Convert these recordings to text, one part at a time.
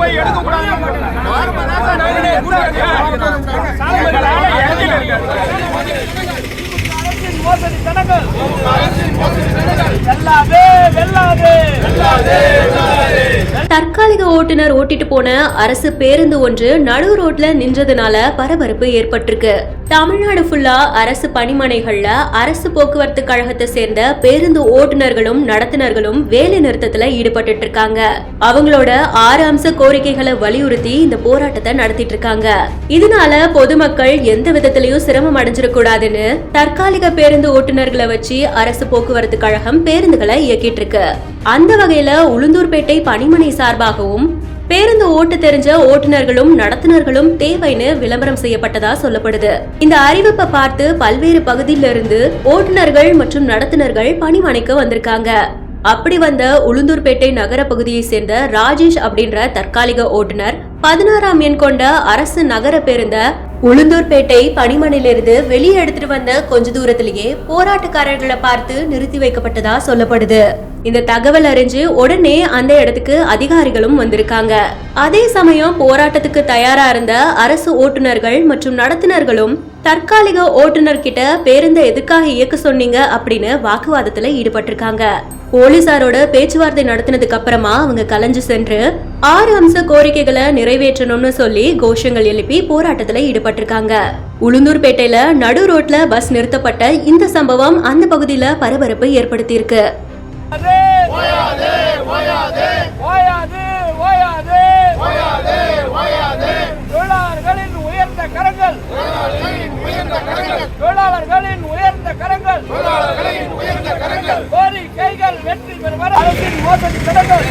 போய் எடுக்க கூடாது. மோசடி தனங்கள் தற்காலிக ஓட்டுநர் ஓட்டிட்டு போன அரசு பேருந்து ஒன்று நடு ரோட்ல நின்றதுனால பரபரப்பு ஏற்பட்டிருக்கு. தமிழ்நாடு ஃபுல்லா அரசு பணிமனைகள்ல அரசு போக்குவரத்து கழகத்தை சேர்ந்த பேருந்து ஓட்டுநர்களும் நடத்துனர்களும் வேலை நிறுத்தத்துல ஈடுபட்டு இருக்காங்க. அவங்களோட 6 அம்ச கோரிக்கைகளை வலியுறுத்தி இந்த போராட்டத்தை நடத்திட்டு இருக்காங்க. இதனால பொதுமக்கள் எந்த விதத்திலையும் சிரமம் அடைஞ்சிடக்கூடாதுன்னு தற்காலிக பேருந்து ஓட்டுநர்களை வச்சு அரசு போக்குவரத்து கழகம் பேருந்துகளை இயக்கிட்டு இருக்கு. அந்த வகையில உளுந்தூர்பேட்டை பணிமனை சார்பாகவும் பேருந்து ஓட்டு தெரிஞ்ச ஓட்டுநர்களும் நடத்துனர்களும் தேவைன்னு விளம்பரம் செய்யப்பட்டதா சொல்லப்படுது. இந்த அறிவிப்பை பார்த்து பல்வேறு பகுதியில இருந்து ஓட்டுநர்கள் மற்றும் நடத்துனர்கள் பணிமனைக்கு வந்திருக்காங்க. அப்படி வந்த உளுந்தூர்பேட்டை நகர பகுதியை சேர்ந்த ராஜேஷ் அப்படின்ற தற்காலிக ஓட்டுநர் 16ஆம் எண் கொண்ட அரசு நகர பேருந்த உளுந்தூர்பேட்டை பணிமனையிலிருந்து வெளியே எடுத்துட்டு வந்த கொஞ்ச தூரத்திலேயே போராட்டக்காரர்களை பார்த்து நிறுத்தி வைக்கப்பட்டதா சொல்லப்படுது. இந்த தகவல் அறிஞ்சு உடனே அந்த இடத்துக்கு அதிகாரிகளும் வந்திருக்காங்க. அதே சமயம் போராட்டத்துக்கு தயாரா இருந்த அரசு ஓட்டுநர்கள் மற்றும் நடத்துனர்களும் தற்காலிக ஓட்டுநர் கிட்ட பேருந்தை எதுக்காக இயக்க சொன்னீங்க அப்படின்னு வாக்குவாதத்துல ஈடுபட்டிருக்காங்க. போலீசாரோட பேச்சுவார்த்தை நடத்தினதுக்கு அப்புறமா அவங்க கலைஞ்சு சென்று 6 அம்ச கோரிக்கைகளை நிறைவேற்றணும்னு சொல்லி கோஷங்கள் எழுப்பி போராட்டத்துல ஈடுபட்டிருக்காங்க. உளுந்தூர்பேட்டையில நடு ரோட்ல பஸ் நிறுத்தப்பட்ட இந்த சம்பவம் அந்த பகுதியில பரபரப்பு ஏற்படுத்தி இருக்கு. கோரிக்கைகள் வெற்றி பெறும் அரசின் மோசடி தனங்கள்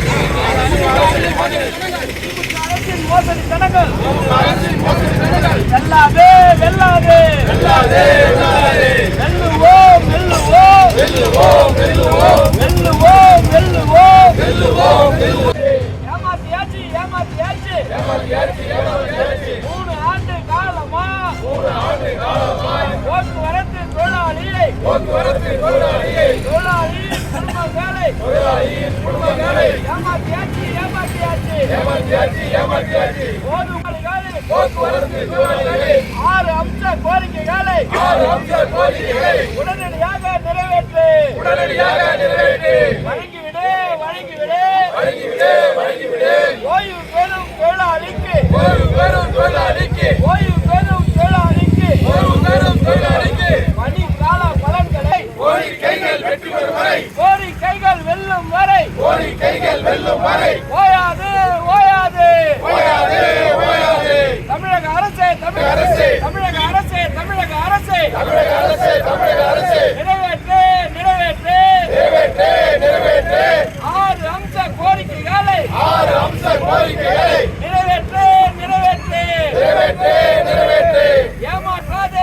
வெல்லாதே வெல்லாதே வெல்லுவோம் வெல்லுவோம் வெல்லுவோம் வெல்லுவோம் வெல்லுவோம் வெல்லுவோம். ஏமாத்தியாச்சு ஏமாத்தியாச்சு 3 ஆண்டு காலமா போக்குவரத்து தொழிலாளியை தொழிலாளியின் குடும்பங்களை ஏமாத்தியாச்சு ஏமாத்தியாச்சு போக்குவரத்து தொழிலாளிகளை 6 அம்ச கோரிக்கைகளை உடனடியாக நிறைவேற்று வழங்கிவிடு ஓய்வு பெறும் தொழிலாளிக்கு பணிக்கால பலன்களை கோரிக்கைகள் வெல்லும் வரை ஓயாது தமிழக அரசே நிறைவேற்று 6 அம்ச கோரிக்கைகளை நிறைவேற்று. ஏமாற்றாதே